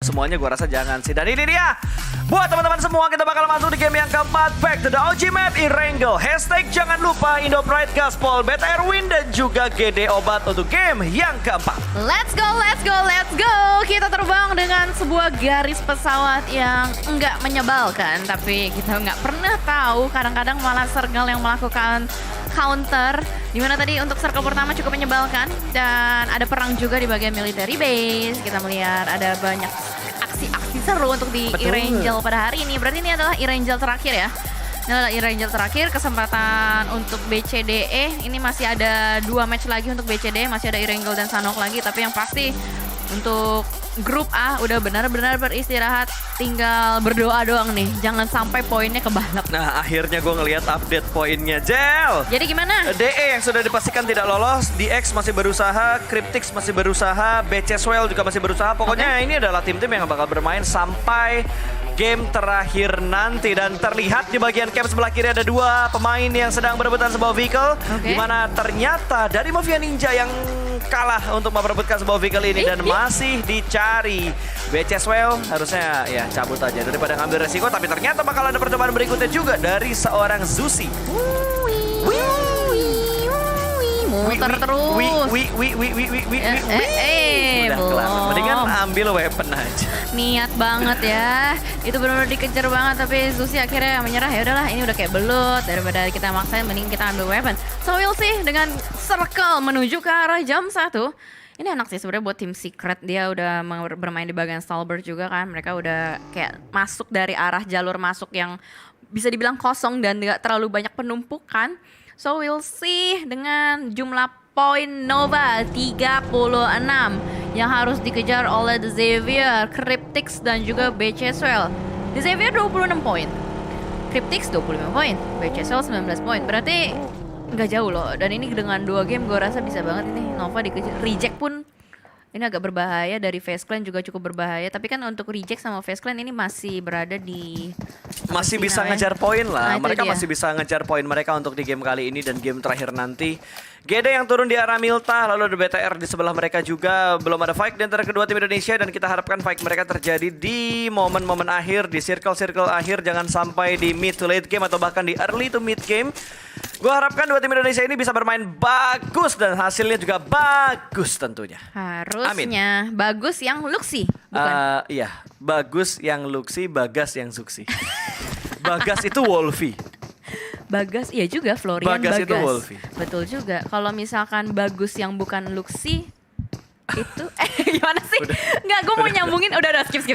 semuanya gue rasa jangan sih. Dan ini dia, buat teman-teman semua kita bakal masuk di game yang keempat, Back to the Ultimate Erangel. Hashtag jangan lupa Indo Pride Gaspol, BTR Win dan juga GD Obat untuk game yang keempat. Let's go, let's go, let's go. Kita terbang dengan sebuah garis pesawat yang enggak menyebalkan, tapi kita nggak pernah tahu. Kadang-kadang malah Sergal yang melakukan counter. Dimana tadi untuk circle pertama cukup menyebalkan dan ada perang juga di bagian military base. Kita melihat ada banyak aksi-aksi seru untuk di Erangel pada hari ini. Berarti ini adalah Erangel terakhir ya. Ini adalah Erangel terakhir, kesempatan untuk BCDE. Ini masih ada 2 match lagi untuk BCDE, masih ada Erangel dan Sanok lagi. Tapi yang pasti untuk grup A udah benar-benar beristirahat, tinggal berdoa doang nih. Jangan sampai poinnya kebalap. Nah akhirnya gue ngelihat update poinnya, Jel. Jadi gimana? DE yang sudah dipastikan tidak lolos, DX masih berusaha, Cryptix masih berusaha, BC Swell juga masih berusaha. Pokoknya ini adalah tim-tim yang bakal bermain sampai game terakhir nanti. Dan terlihat di bagian camp sebelah kiri ada 2 pemain yang sedang berebutan sebuah vehicle. Di mana ternyata dari Mafia Ninja yang kalah untuk memperebutkan sebuah vehicle ini dan masih dicari. BC Swell harusnya ya cabut aja daripada ngambil resiko, tapi ternyata bakal ada percobaan berikutnya juga dari seorang Zusi. Muter terus. Udah kelar. Mendingan ambil weapon aja. Niat banget ya. Itu benar-benar dikejar banget, tapi Zusi akhirnya menyerah. Ya udahlah, ini udah kayak belut, daripada kita maksain mending kita ambil weapon. So we'll see dengan circle menuju ke arah jam 1. Ini enak sih sebenarnya buat tim Secret, dia udah bermain di bagian Stalbert juga kan. Mereka udah kayak masuk dari arah jalur masuk yang bisa dibilang kosong dan gak terlalu banyak penumpukan. So we'll see dengan jumlah poin Nova 36 yang harus dikejar oleh The Xavier, Cryptix dan juga BC Swell. The Xavier 26 poin, Cryptix 25 poin, BC Swell 19 poin. Berarti nggak jauh loh. Dan ini dengan 2 game gue rasa bisa banget ini Nova dikejar. Reject pun ini agak berbahaya, dari Face Clan juga cukup berbahaya. Tapi kan untuk Reject sama Face Clan ini masih berada di masih bisa ngejar poin lah. Nah, Mereka masih bisa ngejar poin mereka untuk di game kali ini dan game terakhir nanti. GD yang turun di arah Milta, lalu ada BTR di sebelah mereka juga. Belum ada fight di antara kedua tim Indonesia dan kita harapkan fight mereka terjadi di momen-momen akhir, di circle-circle akhir. Jangan sampai di mid to late game atau bahkan di early to mid game. Gue harapkan 2 tim Indonesia ini bisa bermain bagus dan hasilnya juga bagus tentunya. Harusnya bagus yang Luxi, bukan? Iya, bagus yang Luxi, Bagas yang Suksi. Bagas itu Wolfie. Bagas, iya juga, Florian Bagas Bagas. itu Wolfie. Betul juga. Kalau misalkan bagus yang bukan Luxi, itu gimana sih? Enggak, gue mau nyambungin. Udah skip.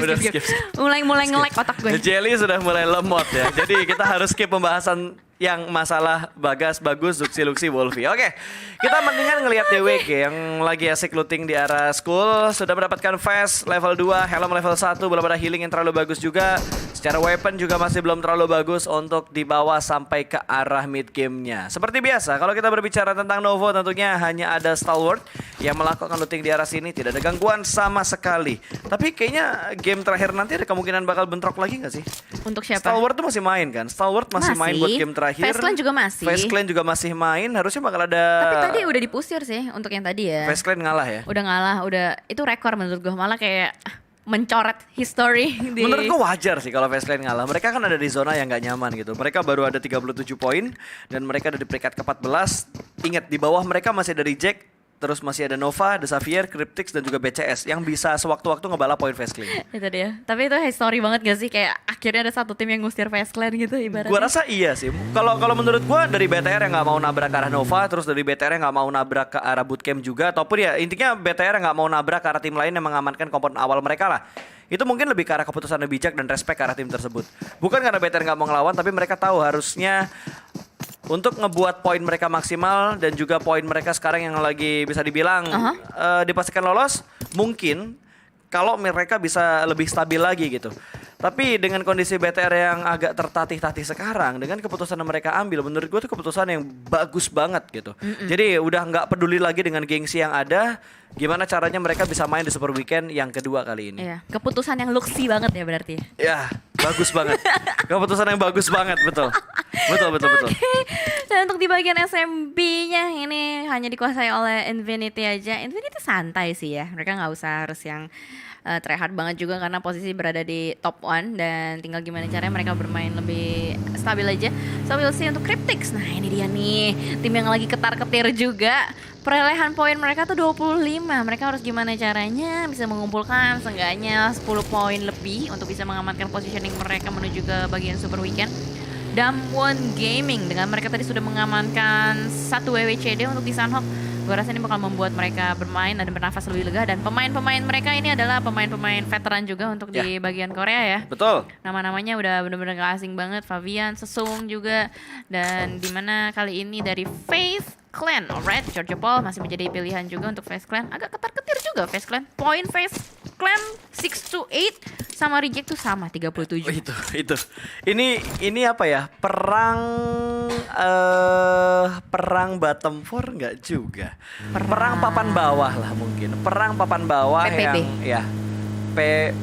Mulai nge-lag otak gue. Jelly sudah mulai lemot ya. Jadi kita harus skip pembahasan yang masalah Bagas, Bagus, Zuxi, Luxi, Wolfie. Oke, kita mendingan ngelihat DWG yang lagi asik looting di arah school. Sudah mendapatkan vest level 2, helm level 1, belum ada healing yang terlalu bagus juga. Secara weapon juga masih belum terlalu bagus untuk dibawa sampai ke arah mid game-nya. Seperti biasa, kalau kita berbicara tentang Novo tentunya hanya ada Stalwart yang melakukan looting di arah sini. Tidak ada gangguan sama sekali. Tapi kayaknya game terakhir nanti ada kemungkinan bakal bentrok lagi gak sih? Untuk siapa? Stalwart tuh masih main kan? Stalwart masih main buat game terakhir. Face Clan juga masih. Face Clan juga masih main. Harusnya bakal ada. Tapi tadi udah dipusir sih untuk yang tadi ya. Face Clan ngalah ya? Udah ngalah, itu rekor menurut gue. Malah kayak mencoret history di... Menurut gue wajar sih kalau Face Clan ngalah. Mereka kan ada di zona yang gak nyaman gitu. Mereka baru ada 37 poin dan mereka ada di peringkat ke-14. Ingat, di bawah mereka masih ada Reject, terus masih ada Nova, The Xavier, Cryptix dan juga BCS yang bisa sewaktu-waktu ngebalap poin Face Clan. Itu dia. Tapi itu history banget gak sih? Kayak akhirnya ada satu tim yang ngusir Face Clan gitu ibaratnya. Gua rasa iya sih. Kalau menurut gua dari BTR yang nggak mau nabrak ke arah Nova, terus dari BTR yang nggak mau nabrak ke arah bootcamp juga, ataupun ya intinya BTR yang nggak mau nabrak ke arah tim lain yang mengamankan komponen awal mereka lah. Itu mungkin lebih ke arah keputusan yang bijak dan respect ke arah tim tersebut. Bukan karena BTR nggak mau ngelawan, tapi mereka tahu harusnya untuk ngebuat poin mereka maksimal dan juga poin mereka sekarang yang lagi bisa dibilang dipastikan lolos, mungkin kalau mereka bisa lebih stabil lagi gitu. Tapi dengan kondisi BTR yang agak tertatih-tatih sekarang, dengan keputusan yang mereka ambil, menurut gue itu keputusan yang bagus banget gitu. Jadi udah nggak peduli lagi dengan gengsi yang ada, gimana caranya mereka bisa main di Super Weekend yang kedua kali ini. Iya, keputusan yang luxy banget ya berarti. Ya, bagus banget. Keputusan yang bagus banget, betul. Betul. Dan untuk di bagian SMB-nya ini hanya dikuasai oleh Infinity aja. Infinity santai sih ya, mereka nggak usah harus yang try hard banget juga karena posisi berada di top 1 dan tinggal gimana caranya mereka bermain lebih stabil aja. So we'll see untuk Cryptics. Nah ini dia nih, tim yang lagi ketar-ketir juga. Perolehan poin mereka tuh 25. Mereka harus gimana caranya bisa mengumpulkan seenggaknya 10 poin lebih untuk bisa mengamankan positioning mereka menuju ke bagian Super Weekend. Damwon Gaming dengan mereka tadi sudah mengamankan 1 WWCD untuk di Sunhawk. Gue rasa ini bakal membuat mereka bermain dan bernafas lebih lega. Dan pemain-pemain mereka ini adalah pemain-pemain veteran juga untuk di bagian Korea ya. Betul. Nama-namanya udah bener-bener gak asing banget. Fabian, Sesung juga. Dan dimana kali ini dari Faith Clan. Alright, Georgia Paul masih menjadi pilihan juga untuk Faith Clan. Agak ketar-ketir juga Faith Clan. Poin Faith Clan 6-8 sama Reject tuh sama 37. Oh, itu. Ini apa ya? Perang bottom 4 enggak juga. Perang papan bawah lah mungkin. Perang papan bawah PPB. yang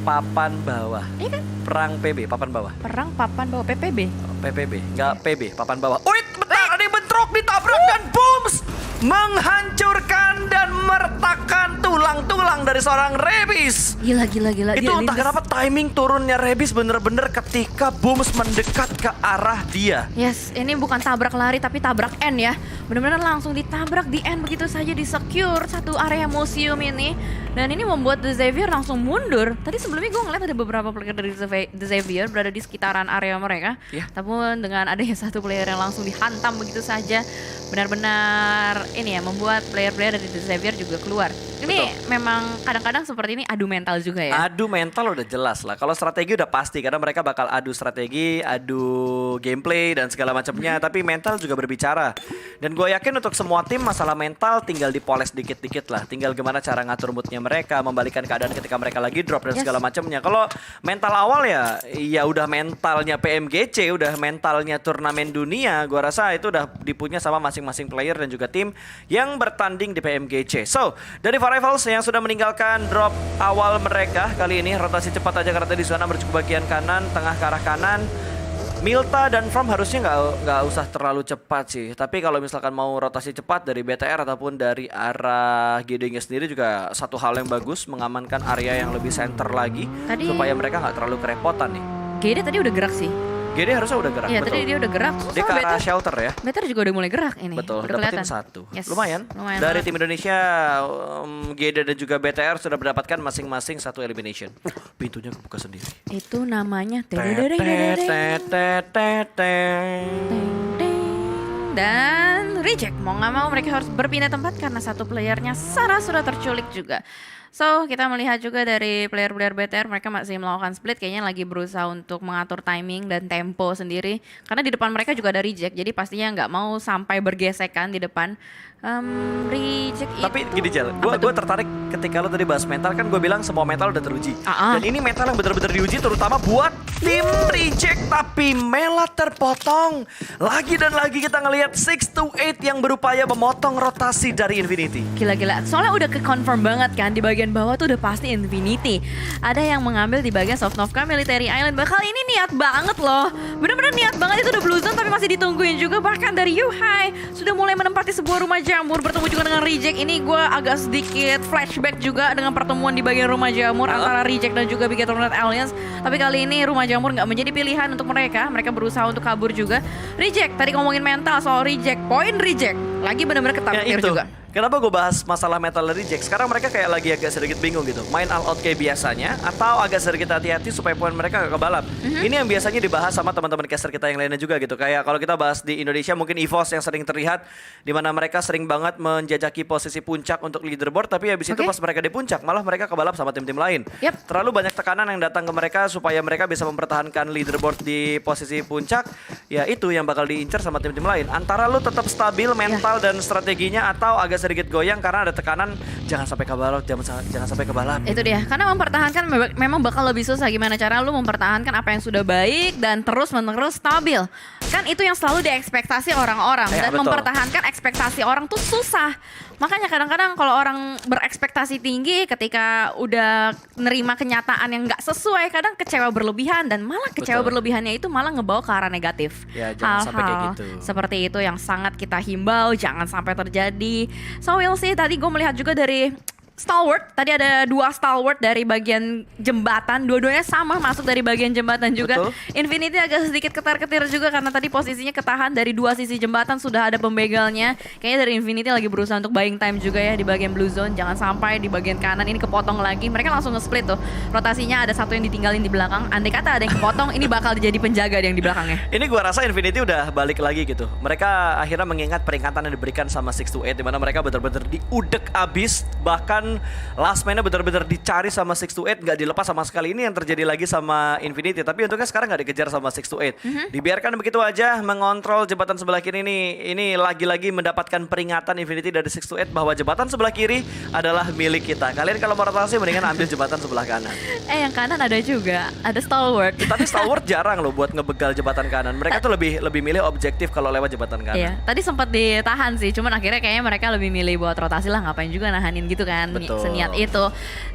papan bawah. Iya kan? Perang PB, papan bawah. Perang papan bawah PPB. PPB, enggak PB, papan bawah. Wait, bentar, ada yang bentrok, ditabrak dan booms menghancurkan dan meretakan tulang-tulang dari seorang Rebis. Gila. Itu entah kenapa timing turunnya Rebis bener-bener ketika booms mendekat ke arah dia. Yes, ini bukan tabrak lari tapi tabrak end ya. Benar-benar langsung ditabrak di end begitu saja, di secure satu area museum ini. Dan ini membuat The Xavier langsung mundur. Tadi sebelumnya gue ngeliat ada beberapa player dari The Xavier berada di sekitaran area mereka. Yeah. Namun dengan adanya satu player yang langsung dihantam begitu saja, benar-benar ini ya membuat player-player dari The Xavier juga keluar. Ini memang kadang-kadang seperti ini adu mental juga ya. Adu mental udah jelas lah. Kalau strategi udah pasti karena mereka bakal adu strategi, adu gameplay dan segala macamnya. Tapi mental juga berbicara. Dan gue yakin untuk semua tim masalah mental tinggal dipoles dikit-dikit lah. Tinggal gimana cara ngatur moodnya mereka, membalikan keadaan ketika mereka lagi drop dan segala macamnya. Kalau mental awal ya udah mentalnya PMGC, udah mentalnya turnamen dunia. Gue rasa itu udah dipunya sama masing-masing player dan juga tim yang bertanding di PMGC. So dari Rivals yang sudah meninggalkan drop awal mereka kali ini rotasi cepat aja karena di zona menuju ke bagian kanan, tengah ke arah kanan. Milta dan From harusnya nggak usah terlalu cepat sih. Tapi kalau misalkan mau rotasi cepat dari BTR ataupun dari arah GD-nya sendiri juga satu hal yang bagus mengamankan area yang lebih center lagi supaya mereka nggak terlalu kerepotan nih. GD tadi udah gerak sih. GD harusnya udah gerak, iya, betul. Tadi dia udah gerak. Dia ke arah shelter ya. Better juga udah mulai gerak ini. Betul, udah dapetin kelihatan. 1. Yes, Lumayan. Dari tim Indonesia, GD dan juga BTR sudah mendapatkan masing-masing 1 elimination. Pintunya kebuka sendiri. Itu namanya dan reject. Mau nggak mau mereka harus berpindah tempat karena satu playernya Sarah sudah terculik juga. So, kita melihat juga dari player-player BTR mereka masih melakukan split, kayaknya lagi berusaha untuk mengatur timing dan tempo sendiri. Karena di depan mereka juga ada reject, jadi pastinya nggak mau sampai bergesekan di depan. Reject tapi itu, gini Jal, gue tertarik ketika lo tadi bahas mental, kan gue bilang semua mental udah teruji. Dan ini mental yang benar-benar diuji terutama buat tim reject, tapi Mela terpotong. Lagi dan lagi kita ngelihat 6-8 yang berupaya memotong rotasi dari Infinity. Gila-gila, soalnya udah ke-confirm banget kan di bagian bawah tuh udah pasti Infinity. Ada yang mengambil di bagian Sovnovka Military Island. Bakal ini niat banget loh. Bener-bener niat banget, itu udah blue zone tapi masih ditungguin juga. Bahkan dari Yuhai sudah mulai menempati sebuah rumah jamur bertemu juga dengan reject. Ini gue agak sedikit flashback juga dengan pertemuan di bagian rumah jamur antara reject dan juga Bigetronat Alliance. Tapi kali ini rumah jamur nggak menjadi pilihan untuk mereka. Mereka berusaha untuk kabur juga. Reject, tadi ngomongin mental soal reject, poin reject lagi benar-benar ketar-ketir juga. Kenapa gue bahas masalah metal reject? Sekarang mereka kayak lagi agak sedikit bingung gitu. Main all out kayak biasanya atau agak sedikit hati-hati supaya poin mereka gak kebalap. Ini yang biasanya dibahas sama teman-teman caster kita yang lainnya juga gitu. Kayak kalau kita bahas di Indonesia mungkin EVOS yang sering terlihat di mana mereka sering banget menjajaki posisi puncak untuk leaderboard, tapi habis itu pas mereka di puncak malah mereka kebalap sama tim-tim lain. Terlalu banyak tekanan yang datang ke mereka supaya mereka bisa mempertahankan leaderboard di posisi puncak. Ya itu yang bakal diincar sama tim-tim lain. Antara lu tetap stabil mental dan strateginya atau agak sedikit goyang karena ada tekanan jangan sampai kebalap, jangan sampai kebalap. Itu dia, karena mempertahankan memang bakal lebih susah. Gimana cara lu mempertahankan apa yang sudah baik dan terus-menerus stabil. Kan itu yang selalu diekspektasi orang-orang dan mempertahankan ekspektasi orang tuh susah. Makanya kadang-kadang kalau orang berekspektasi tinggi ketika udah nerima kenyataan yang nggak sesuai, kadang kecewa berlebihan dan malah kecewa berlebihannya itu malah ngebawa ke arah negatif. Ya, jangan sampai kayak gitu. Seperti itu yang sangat kita himbau jangan sampai terjadi. So we'll see, tadi gue melihat juga dari stalwart. Tadi ada 2 stalwart dari bagian jembatan, dua-duanya sama masuk dari bagian jembatan juga. Betul. Infinity agak sedikit ketar-ketir juga karena tadi posisinya ketahan dari 2 sisi jembatan, sudah ada pembegalnya. Kayaknya dari Infinity lagi berusaha untuk buying time juga ya di bagian blue zone. Jangan sampai di bagian kanan ini kepotong lagi. Mereka langsung nge-split tuh. Rotasinya ada satu yang ditinggalin di belakang. Andai kata ada yang kepotong, ini bakal jadi penjaga yang di belakangnya. Ini gua rasa Infinity udah balik lagi gitu. Mereka akhirnya mengingat peringatan yang diberikan sama 628 di mana mereka benar-benar diudek abis, bahkan last man-nya benar-benar dicari sama 628, nggak dilepas sama sekali. Ini yang terjadi lagi sama Infinity, tapi untungnya sekarang nggak dikejar sama 628. Dibiarkan begitu aja mengontrol jembatan sebelah kiri ini lagi-lagi mendapatkan peringatan Infinity dari 628 bahwa jembatan sebelah kiri adalah milik kita. Kalian kalau mau rotasi mendingan ambil jembatan sebelah kanan. Yang kanan ada juga, ada stalwart. Tapi Stalwart jarang loh buat ngebegal jembatan kanan. Mereka tuh lebih milih objektif kalau lewat jembatan kanan. Iya, tadi sempat ditahan sih, cuman akhirnya kayaknya mereka lebih milih buat rotasi lah, ngapain juga nahanin gitu kan, Betul. seniat itu.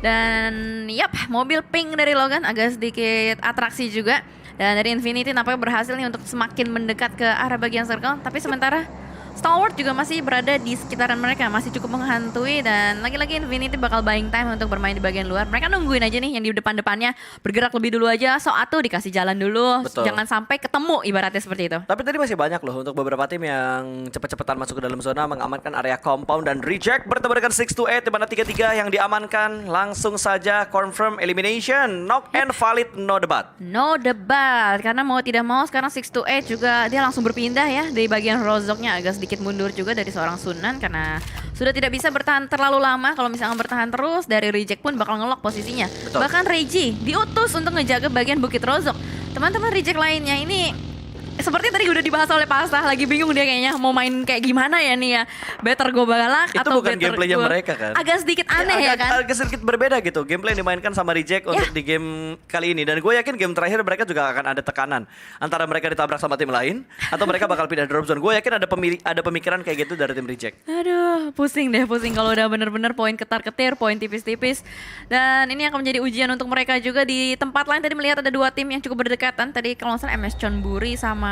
Dan yap, mobil pink dari Logan agak sedikit atraksi juga. Dan dari Infinity nampaknya berhasil nih untuk semakin mendekat ke arah bagian circle, tapi sementara Stalwart juga masih berada di sekitaran mereka, masih cukup menghantui. Dan lagi-lagi Infinity bakal buying time untuk bermain di bagian luar. Mereka nungguin aja nih yang di depan-depannya bergerak lebih dulu aja, so atuh dikasih jalan dulu. Betul. Jangan sampai ketemu, ibaratnya seperti itu. Tapi tadi masih banyak loh untuk beberapa tim yang cepet-cepetan masuk ke dalam zona, mengamankan area compound dan reject bertemu dengan 628 di mana 3-3 yang diamankan langsung saja confirm elimination. Knock and valid, no debat. No debat, karena mau tidak mau sekarang 628 juga dia langsung berpindah ya di bagian rozoknya, agak sedikit mundur juga dari seorang Sunan karena sudah tidak bisa bertahan terlalu lama. Kalau misalnya bertahan terus, dari reject pun bakal ngelok posisinya. Betul. Bahkan Reggie diutus untuk ngejaga bagian Bukit Rozok. Teman-teman reject lainnya ini seperti tadi udah dibahas oleh Pak Asta, lagi bingung dia kayaknya mau main kayak gimana ya nih ya. Better gue balak Itu atau bukan better gameplaynya gua- mereka kan? Agak sedikit aneh ya kan? Agak sedikit berbeda gitu gameplay yang dimainkan sama Reject untuk di game kali ini. Dan gue yakin game terakhir mereka juga akan ada tekanan antara mereka ditabrak sama tim lain atau mereka bakal pindah drop zone. Gue yakin ada pemikiran kayak gitu dari tim Reject. Aduh, pusing deh, pusing kalau udah bener-bener poin ketar-ketir, poin tipis-tipis. Dan ini akan menjadi ujian untuk mereka juga. Di tempat lain tadi melihat ada 2 tim yang cukup berdekatan. Tadi kalau nggak salah MS Chonburi sama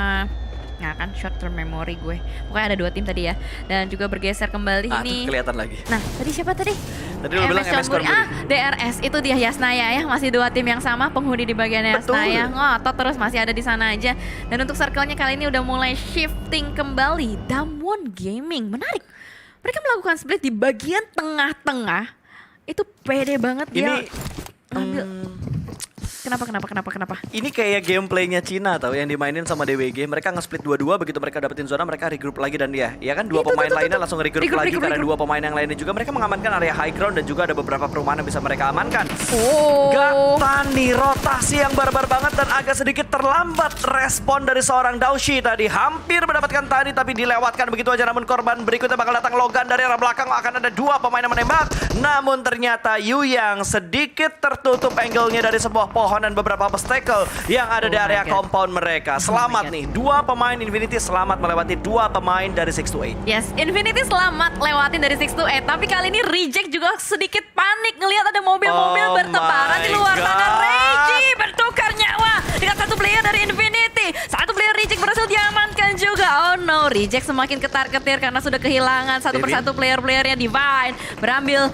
kan short term memory gue. Pokoknya ada 2 tim tadi ya. Dan juga bergeser kembali ini. Tuh kelihatan lagi. Nah, tadi siapa tadi? Tadi lu bilang MS Chonburi. DRS itu dia Yasnaya ya, masih 2 tim yang sama, penghuni di bagian Yasnaya. Ngotot terus masih ada di sana aja. Dan untuk circle-nya kali ini udah mulai shifting kembali. Damwon Gaming, menarik. Mereka melakukan split di bagian tengah-tengah. Itu pede banget dia. Ini ambil. Kenapa? Ini kayak gameplaynya Cina tau yang dimainin sama DWG. Mereka nge-split 2-2, begitu mereka dapetin zona mereka regroup lagi dan ya kan 2 pemain lainnya langsung regroup lagi karena 2 pemain yang lainnya juga mereka mengamankan area high ground dan juga ada beberapa perumahan yang bisa mereka amankan. Gatani rotasi yang barbar banget dan agak sedikit terlambat respon dari seorang Daushi tadi. Hampir mendapatkan Tani tapi dilewatkan begitu aja, namun korban berikutnya bakal datang Logan dari arah belakang. Akan ada 2 pemain yang menembak, namun ternyata Yuyang sedikit tertutup angle-nya dari sebuah pohon dan beberapa obstacle yang ada di area compound mereka. Selamat nih, 2 pemain Infinity selamat melewati 2 pemain dari 628. Yes, Infinity selamat lewatin dari 628. Tapi kali ini Reject juga sedikit panik ngelihat ada mobil-mobil bertebaran di luar sana. Reggie bertukar nyawa dengan 1 player dari Infinity. 1 player Reject berhasil diamankan juga. Oh no, Reject semakin ketar-ketir karena sudah kehilangan satu persatu player-playernya. Divine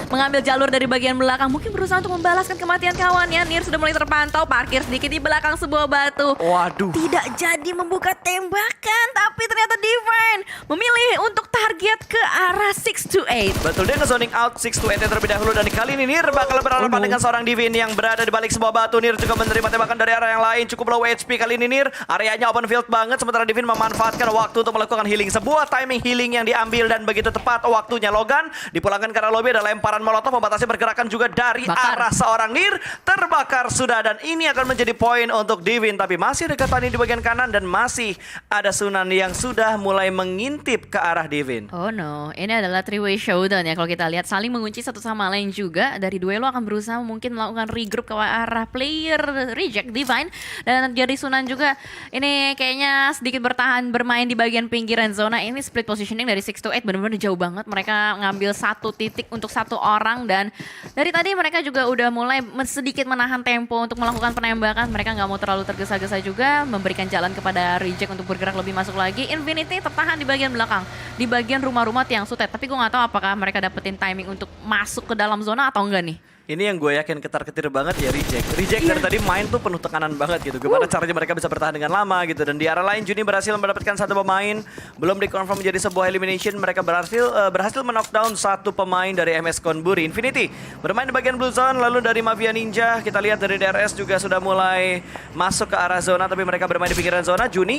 mengambil jalur dari bagian belakang, mungkin berusaha untuk membalaskan kematian kawannya. Nier sudah mulai terpantau, parkir sedikit di belakang sebuah batu. Waduh. Tidak jadi membuka tembakan, tapi ternyata Divine memilih untuk target ke arah 628. Betul, dia nge-zoning out 628 yang terlebih dahulu. Dan kali ini Nier bakal berhadapan dengan seorang Divine yang berada di balik sebuah batu. Nier juga menerima tembakan dari arah yang lain, cukup low HP kali ini Nier. Areanya open field banget, sementara Divine memanfaatkan waktu untuk melakukan healing. Sebuah timing healing yang diambil dan begitu tepat waktunya. Logan dipulangkan ke arah lobby, ada lemparan molotov membatasi pergerakan juga dari arah seorang Nier. Terbakar sudah, dan ini akan menjadi poin untuk Divine. Tapi masih dekat Tani di bagian kanan dan masih ada Sunan yang sudah mulai mengintip ke arah Divine. Oh no, ini adalah three-way showdown ya. Kalau kita lihat saling mengunci satu sama lain juga. Dari duelo akan berusaha mungkin melakukan regroup ke arah player Reject Divine. Dan dari Sunan juga ini kayaknya sedikit bertahan bermain di bagian pinggir pinggiran zona ini split positioning dari 6 to 8 benar-benar jauh banget. Mereka ngambil satu titik untuk satu orang dan dari tadi mereka juga udah mulai sedikit menahan tempo untuk melakukan penembakan. Mereka nggak mau terlalu tergesa-gesa juga, memberikan jalan kepada Reject untuk bergerak lebih masuk lagi. Infinity tertahan di bagian belakang, di bagian rumah-rumah tiang sutet. Tapi gue nggak tahu apakah mereka dapetin timing untuk masuk ke dalam zona atau enggak nih. Ini yang gue yakin ketar-ketir banget ya Reject. Reject dari tadi main tuh penuh tekanan banget gitu. Gimana caranya mereka bisa bertahan dengan lama gitu. Dan di arah lain Juni berhasil mendapatkan satu pemain. Belum dikonfirm menjadi sebuah elimination. Mereka berhasil men-knockdown satu pemain dari MS Konburi. Infinity bermain di bagian blue zone. Lalu dari Mafia Ninja kita lihat dari DRS juga sudah mulai masuk ke arah zona. Tapi mereka bermain di pinggiran zona. Juni,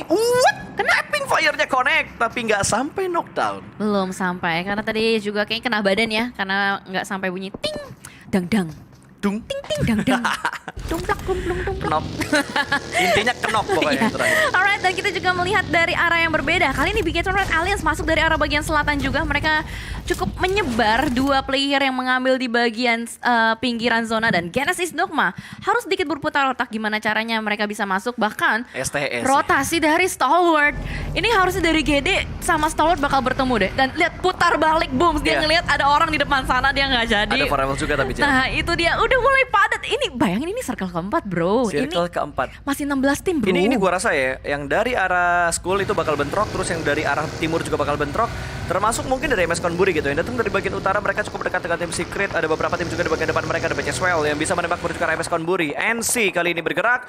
Tapping fire-nya connect. Tapi nggak sampai knockdown. Belum sampai, karena tadi juga kayaknya kena badan ya. Karena nggak sampai bunyi ting, dang dang. Dung. Ting ting dang dang. Tumplak kumplung tumplak. Kenop. Intinya kenop pokoknya yang terakhir. Alright, dan kita juga melihat dari arah yang berbeda. Kali ini Bigetron Red Alliance masuk dari arah bagian selatan juga. Mereka cukup menyebar, dua player yang mengambil di bagian pinggiran zona. Dan Genesis Dogma harus sedikit berputar otak gimana caranya mereka bisa masuk. Bahkan STS. rotasi dari Stalwart. Ini harusnya dari GD sama Stalwart bakal bertemu deh. Dan lihat putar balik, boom. Dia Iya. ngelihat ada orang di depan sana, dia nggak jadi. Ada Forever juga tapi Jen. Nah itu dia, udah mulai padat. Ini bayangin ini circle keempat bro. Circle Ini keempat. masih 16 tim bro. Ini gua rasa ya, yang dari arah school itu bakal bentrok, terus yang dari arah timur juga bakal bentrok. Termasuk mungkin dari MS Konburi gitu. Yang datang dari bagian utara mereka cukup dekat dengan tim Secret. Ada beberapa tim juga di bagian depan mereka, ada Swell yang bisa menembak menuju ke arah MS Konburi. NC kali ini bergerak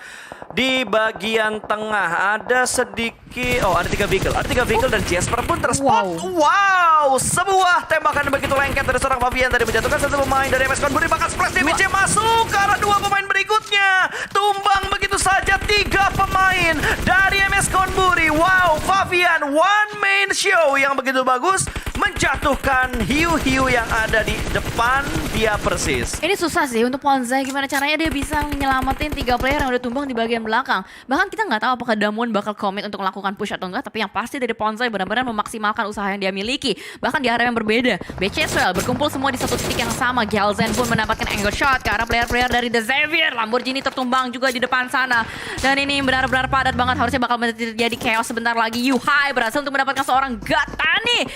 di bagian tengah. Ada sedikit, ada 3 vehicle. Ada 3 vehicle dan Jasper pun terspot. Wow, sebuah tembakan begitu lengket dari seorang Fabian tadi menjatuhkan satu pemain dari MS Konburi. Bahkan splash damage masuk ke arah 2 pemain berikutnya. Tumbang begitu saja 3 pemain dari MS Konburi. Wow, Fabian one man show yang begitu bagus menjatuhkan hiu-hiu yang ada di depan dia persis. Ini susah sih untuk Ponzai, gimana caranya dia bisa nyelamatin 3 player yang udah tumbang di bagian belakang. Bahkan kita nggak tahu apakah Damwon bakal komit untuk melakukan push atau enggak, tapi yang pasti dari Ponzai benar-benar memaksimalkan usaha yang dia miliki. Bahkan di area yang berbeda, Swell berkumpul semua di satu titik yang sama. Galzen pun mendapatkan angle shot ke arah player-player dari The Xavier. Lamborghini tertumbang juga di depan sana. Dan ini benar-benar padat banget, harusnya bakal terjadi chaos sebentar lagi. Yuhai berhasil untuk mendapatkan seorang Gatani.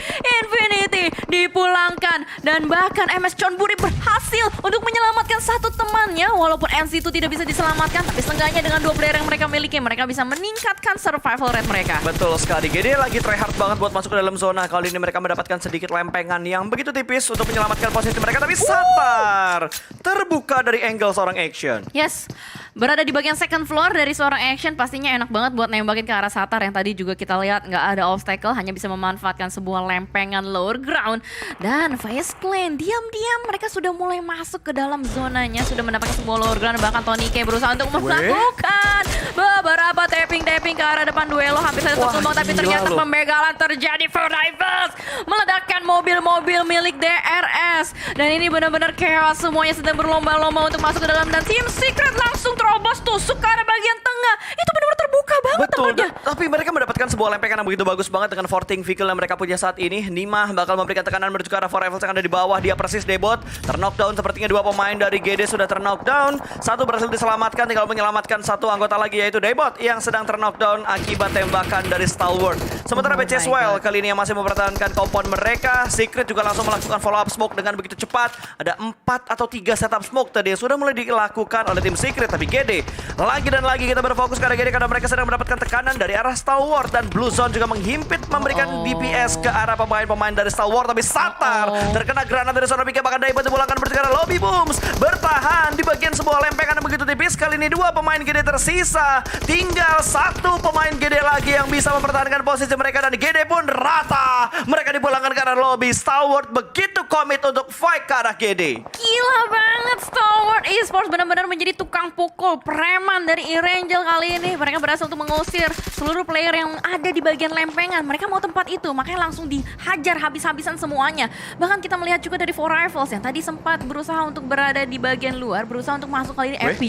Infinity dipulangkan dan bahkan MS Konburi berhasil untuk menyelamatkan satu temannya. Walaupun NC itu tidak bisa diselamatkan, tapi setengahnya dengan 2 player yang mereka miliki, mereka bisa meningkatkan survival rate mereka. Betul sekali. GD lagi try hard banget buat masuk ke dalam zona. Kali ini mereka mendapatkan sedikit lempengan yang begitu tipis untuk menyelamatkan posisi mereka. Tapi Satar terbuka dari angle seorang Action. Yes, berada di bagian second floor dari seorang Action pastinya enak banget buat nembakin ke arah Satar yang tadi juga kita lihat nggak ada obstacle, hanya bisa memanfaatkan sebuah lempengan lower ground. Dan Face Clan diam-diam mereka sudah mulai masuk ke dalam zonanya, sudah mendapatkan sebuah lower ground. Bahkan Tony K berusaha untuk melakukan beberapa tapping ke arah depan duelo, hampir saja tertumbang, tapi ternyata pembegalan terjadi. Ferdivers meledakkan mobil-mobil milik DRS dan ini benar-benar chaos, semuanya sedang berlomba-lomba untuk masuk ke dalam dan tim Secret langsung terobos tusuk ke arah bagian tengah. Itu benar-benar terbuka banget tempatnya. Tapi mereka mendapatkan sebuah lempengan yang begitu bagus banget dengan 14 vehicle yang mereka punya saat ini. Nima bakal memberikan tekanan menuju ke arah Forever yang ada di bawah. Dia persis debot, terknockdown. Sepertinya 2 pemain dari GD sudah terknockdown. Satu berhasil diselamatkan, tinggal menyelamatkan satu anggota lagi yaitu Debot yang sedang terknockdown akibat tembakan dari Stalwart. Sementara Swell kali ini yang masih mempertahankan kompon mereka. Secret juga langsung melakukan follow up smoke dengan begitu cepat. Ada 4 atau 3 setup smoke tadi yang sudah mulai dilakukan oleh tim Secret. Tapi GD lagi dan lagi kita berfokus ke arah GD karena mereka sedang mendapatkan tekanan dari arah Stalwart. Dan Blue Zone juga menghimpit memberikan DPS ke arah pemain-pemain dari Stalwart. Tapi Satar terkena granat dari seorang Pika, bahkan Debot dipulangkan menuju ke arah Lobby Booms. Bertahan di bagian sebuah lempengan yang begitu tipis. Kali ini 2 pemain GD tersisa. Tinggal 1 pemain GD lagi yang bisa mempertahankan posisi mereka. Dan GD pun rata. Mereka dipulangkan ke arah lobby. Stalwart begitu komit untuk fight ke arah GD. Gila banget, Stalwart Esports benar-benar menjadi tukang pukul preman dari E-Rangel kali ini. Mereka berhasil untuk mengusir seluruh player yang ada di bagian lempengan. Mereka mau tempat itu, makanya langsung dihajar habis-habisan semuanya. Bahkan kita melihat juga dari Four Rifles yang tadi sempat berusaha untuk berada di bagian luar, berusaha untuk masuk kali ini FP.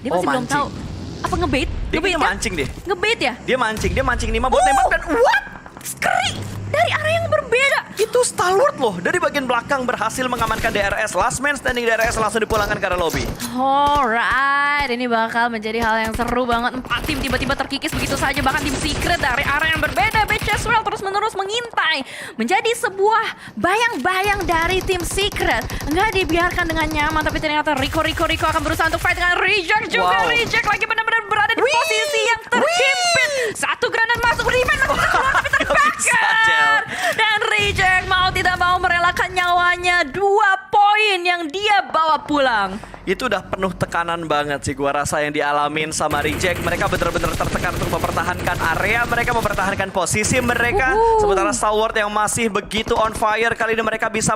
Dia masih belum tahu. Apa ngebait? Dia kayaknya mancing deh. Ngebait ya? Dia mancing Nima buat nembak dan what? Skrik! dari arah yang berbeda. Itu stalwart loh, dari bagian belakang berhasil mengamankan DRS. Last man standing DRS langsung dipulangkan ke arah lobby. Alright, ini bakal menjadi hal yang seru banget. 4 tim tiba-tiba terkikis begitu saja. Bahkan tim Secret dari arah yang berbeda. Cheswell terus-menerus mengintai. Menjadi sebuah bayang-bayang dari tim Secret. Nggak dibiarkan dengan nyaman, tapi ternyata Rico akan berusaha untuk fight dengan Reject juga. Wow. Reject lagi benar-benar berada di posisi yang terhimpit. Satu granat masuk, Revenge masih bisa keluar tapi terbakar. Dan Reject mau tidak mau merelakan nyawanya. 2 poin yang dia bawa pulang. Itu udah penuh tekanan banget sih gua rasa yang dialamin sama Reject. Mereka benar-benar tertekan untuk mempertahankan area mereka, mempertahankan posisi mereka. Sementara Stalwart yang masih begitu on fire, kali ini mereka bisa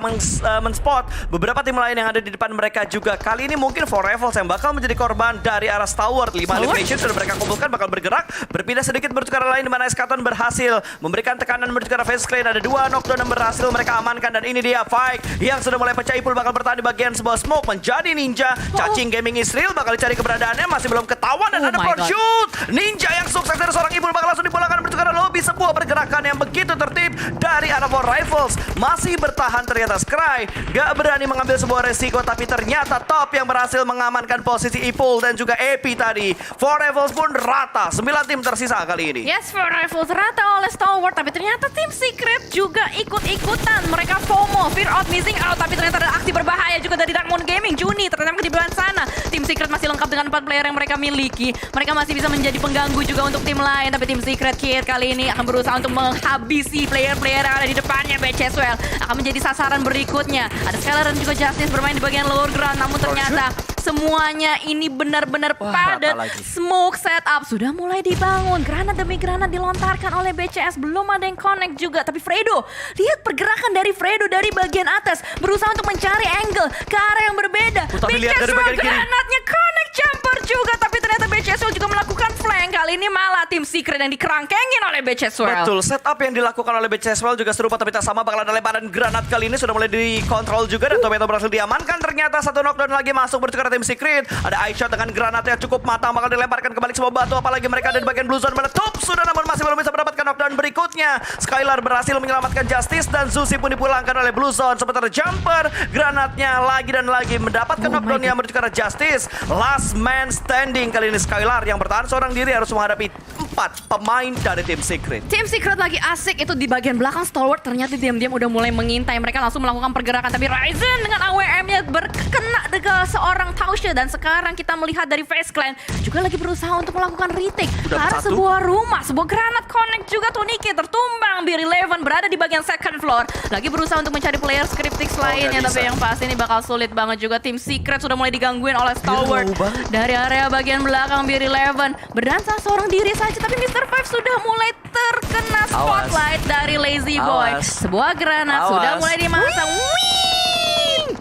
men-spot beberapa tim lain yang ada di depan mereka juga. Kali ini mungkin For Rivals yang bakal menjadi korban dari arah Stalwart. 5 elimination sudah mereka kumpulkan, bakal bergerak, berpindah sedikit menuju ke arah lain di mana Eschaton berhasil memberikan tekanan menuju ke arah Face Clan. Ada 2 knockdown yang berhasil mereka amankan, dan ini dia Fight yang sudah mulai pecah. Ipul bakal bertahan di bagian sebuah smoke menjadi Ninja. Cacing Gaming Israel bakal dicari keberadaannya, masih belum ketahuan, dan ada front shoot. Ninja yang sukses dari seorang Ipul bakal langsung dipulangkan menuju ke arah lobby. Sebuah pergerakan yang begitu tertib dari arah For Rivals. Masih bertahan ternyata Scry, gak berani mengambil sebuah resiko, tapi ternyata Top yang berhasil mengamankan posisi Ipul dan juga Epi tadi. For Rivals pun rata, 9 tim tersisa kali ini. Yes, For Rivals rata oleh Stalwart, tapi ternyata tim Secret juga ikut-ikutan. Mereka FOMO, fear of missing out, tapi ternyata ada aksi berbahaya juga dari Dark Moon Gaming. Juni ternyata di belakang sana. Tim Secret masih lengkap dengan 4 player yang mereka miliki. Mereka masih bisa menjadi pengganggu juga untuk tim lain, tapi tim Secret Kid kali ini akan berusaha untuk menghabisi player-player yang ada di depannya. Cheswell akan menjadi sasaran berikutnya. Ada Skylar dan juga Justice bermain di bagian lower ground, namun ternyata semuanya ini benar-benar padat. Smoke setup sudah mulai dibangun. Granat demi granat dilontarkan oleh BCS. Belum ada yang connect juga. Tapi Fredo, lihat pergerakan dari Fredo dari bagian atas. Berusaha untuk mencari angle ke arah yang berbeda. BCS granatnya connect jumper juga. Tapi ternyata BCS juga melakukan flank. Kali ini malah tim Secret yang dikerangkengin oleh BCS. Betul, setup yang dilakukan oleh BCS juga serupa tapi tak sama. Bakal ada lemparan granat kali ini sudah mulai dikontrol juga, dan Tomato berhasil diamankan. Ternyata 1 knockdown lagi masuk bertukar tim Secret. Ada iShot dengan granatnya cukup matang, bakal dilemparkan kembali sebuah batu. Apalagi mereka ada di bagian blue zone, mana Top sudah namun masih belum bisa mendapatkan knockdown berikutnya. Skylar berhasil menyelamatkan Justice dan Zusi pun dipulangkan oleh blue zone. Sementara Jumper granatnya lagi dan lagi mendapatkan knockdown yang menuju ke arah Justice. Last man standing kali ini Skylar yang bertahan seorang diri harus menghadapi 4 pemain dari tim Secret. Tim Secret lagi asik itu di bagian belakang. Stalwart ternyata diam-diam udah mulai mengintai. Mereka langsung melakukan pergerakan, tapi Ryzen dengan AWM-nya berkena dengan seorang Tausha. Dan sekarang kita melihat dari Face Clan juga lagi berusaha untuk melakukan retake ke arah sebuah rumah. Sebuah granat connect juga, Toniki tertumbang. Beer 11 berada di bagian second floor, lagi berusaha untuk mencari player Scriptix lainnya. Tapi yang pasti ini bakal sulit banget juga. Tim Secret sudah mulai digangguin oleh Stalwart dari area bagian belakang. Beer 11 berdansa seorang diri saja, tapi Mr. Five sudah mulai terkena spotlight dari Lazy Boy. Sebuah granat sudah mulai dimasang.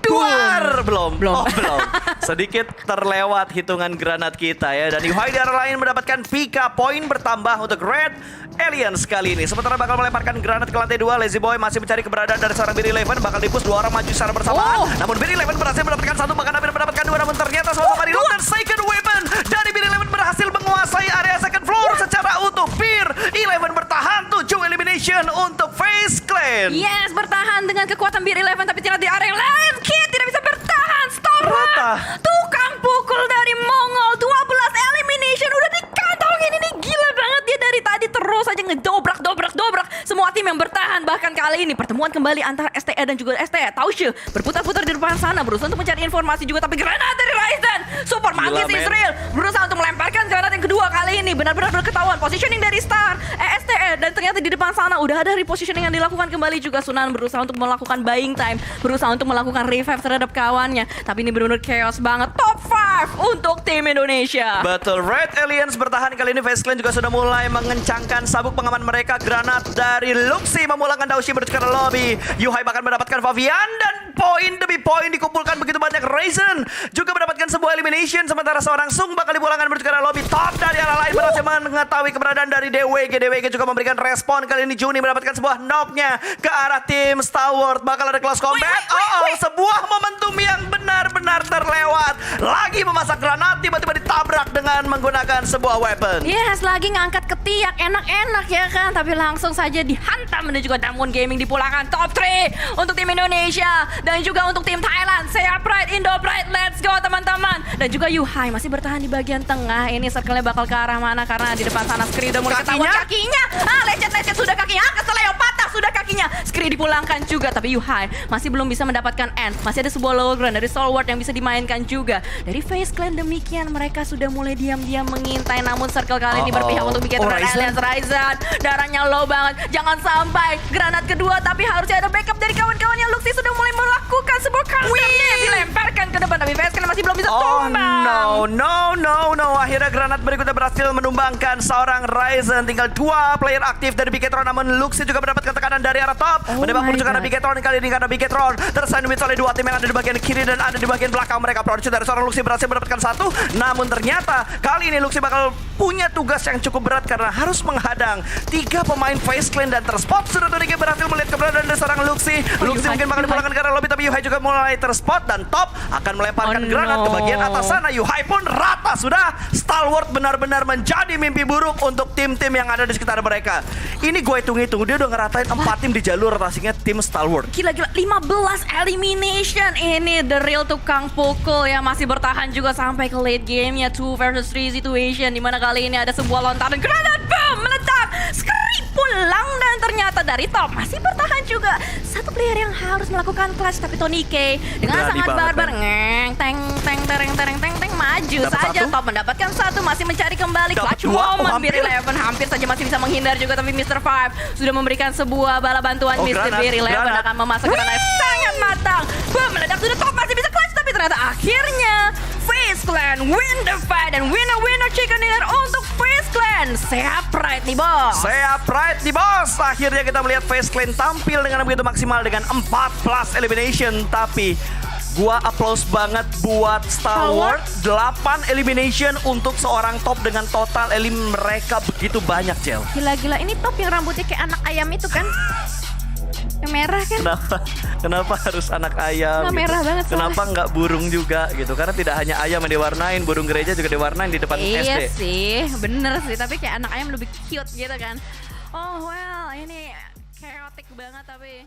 Keluar belum. Oh, belum. Sedikit terlewat hitungan granat kita ya. Dan Yuhai di arah lain mendapatkan Pika, poin bertambah untuk Red Aliens kali ini. Sementara bakal melemparkan granat ke lantai 2. Lazy Boy masih mencari keberadaan dari seorang Beer 11. Bakal dipus 2 orang maju secara bersamaan. Namun Beer 11 berhasil mendapatkan 1, bahkan hampir mendapatkan 2. Namun ternyata sama-sama di dan second weapon dari Beer 11 berhasil menguasai area second floor secara utuh. Beer 11 bertahan 7 elimination untuk Face Clan. Yes, bertahan dengan kekuatan Beer 11, tapi tidak di area lain. Kid tidak bisa bertahan. Stalwart, tukang pukul dari Mongol. 12 elimination udah dikantongin. Ini gila banget, dia dari tadi terus aja ngedobrak semua tim yang bertahan. Bahkan kali ini pertemuan kembali antara STE dan juga STE. Tausha berputar-putar di depan sana berusaha untuk mencari informasi juga, tapi granat dari Ryzen Super Manggis Israel berusaha untuk melemparkan granat yang kedua kali ini. Benar-benar berketahuan positioning dari STE, dan ternyata di depan sana udah ada repositioning yang dilakukan kembali juga. Sunan berusaha untuk melakukan buying time, berusaha untuk melakukan revive terhadap kawannya, tapi ini benar-benar chaos banget. Top 5 untuk tim Indonesia. Betul, Red Aliens bertahan kali ini. Face Clan juga sudah mulai mengencangkan sabuk pengaman mereka. Granat dari Luxi memulangkan Daushi menuju ke lobby. Yuhai bahkan mendapatkan Favian, dan poin demi poin dikumpulkan begitu banyak. Ryzen juga mendapatkan sebuah elimination, sementara seorang Sung bakal dipulangkan menuju ke lobby. Top dari arah lain berhasil mengetahui keberadaan dari DWG juga memberikan respon. Kali ini Juni mendapatkan sebuah knocknya ke arah tim Stalwart. Bakal ada close combat. Sebuah momentum yang benar-benar terlewat. Lagi memasak granat, tiba-tiba ditabrak dengan dengan menggunakan sebuah weapon. Yes, lagi ngangkat ketiak, enak-enak ya kan. Tapi langsung saja dihantam dan juga Damwon Gaming dipulangkan top 3 untuk tim Indonesia. Dan juga untuk tim Thailand, Sea Pride, Indo Pride, let's go teman-teman. Dan juga Yuhai masih bertahan di bagian tengah. Ini circle-nya bakal ke arah mana, karena di depan sana Skri udah mulai ketahuan kakinya. Lecet-lecet sudah kakinya, keseleo patah sudah kakinya. Skri dipulangkan juga, tapi Yuhai masih belum bisa mendapatkan end. Masih ada sebuah low ground dari Stalwart yang bisa dimainkan juga. Dari FaZe Clan demikian, mereka sudah mulai diam-diam mengintai. Namun circle kali ini berpihak untuk bikin Ryzen. Darahnya low banget. Jangan sampai granat kedua, tapi harusnya ada backup dari kawan-kawannya. Luxy sudah mulai melakukan sebuah counter. Dilemparkan ke depan, tapi FaZe Clan masih belum bisa tumbang. No. Akhirnya granat berikutnya berhasil menumbangkan seorang Ryzen. Tinggal 2 player aktif dari Bigetron, namun Luxy juga mendapatkan tekanan dari arah top. Menembak menuju ke arah Bigetron kali ini, karena Bigetron tersandwich oleh 2 tim yang ada di bagian kiri dan ada di bagian belakang mereka. Produksi dari seorang Luxy berhasil mendapatkan 1, namun ternyata kali ini Luxy bakal punya tugas yang cukup berat karena harus menghadang 3 pemain FaZe Clan dan terspot. Sudah Tony berhasil melihat keberadaan dari seorang Luxy. Luxy mungkin bakal dipulangkan ke arah lobby, tapi Yuhai juga mulai terspot dan top akan melemparkan granat ke bagian atas sana. Yuhai pun rata sudah. Stalwart benar-benar menjadi mimpi buruk untuk tim-tim yang ada di sekitar mereka. Ini gue hitung-hitung, dia udah ngeratain 4 tim di jalur rotasinya tim Stalwart. Gila-gila, 15 elimination. Ini the real tukang pukul yang masih bertahan juga sampai ke late game-nya 2 versus 3 situation, dimana kali ini ada sebuah lontaran granat bom meledak. Skri pulang dan ternyata dari top masih bertahan juga. Satu player yang harus melakukan clutch, tapi Tony K dengan Berani sangat banget, barbar men. teng maju Dapat saja. satu. Top mendapatkan 1, masih mencari kembali Dapat clutch 2, moment. hampir. Beer Eleven hampir saja masih bisa menghindar juga, tapi Mr. Five sudah memberikan sebuah bala bantuan. Mr. Granat, Beer Eleven granat. akan memasang granat sangat matang. Boom, meledak sudah. Top masih bisa clutch, tapi ternyata akhirnya FaZe Clan win the fight dan winner chicken dinner untuk FaZe Clan. Sea Pride nih bos. Sea Pride di bos. Akhirnya kita melihat FaZe Clan tampil dengan begitu maksimal dengan 4+ elimination. Tapi gua applause banget buat Stalwart. 8 elimination untuk seorang top dengan total elim mereka begitu banyak, Cel. Gila-gila, ini top yang rambutnya kayak anak ayam itu kan. Yang merah kan. Kenapa harus anak ayam? Nggak merah banget soalnya. Kenapa nggak burung juga gitu? Karena tidak hanya ayam yang diwarnain, burung gereja juga diwarnain di depan SD. Iya sih, bener sih. Tapi kayak anak ayam lebih cute gitu kan. Oh well, ini chaotic banget tapi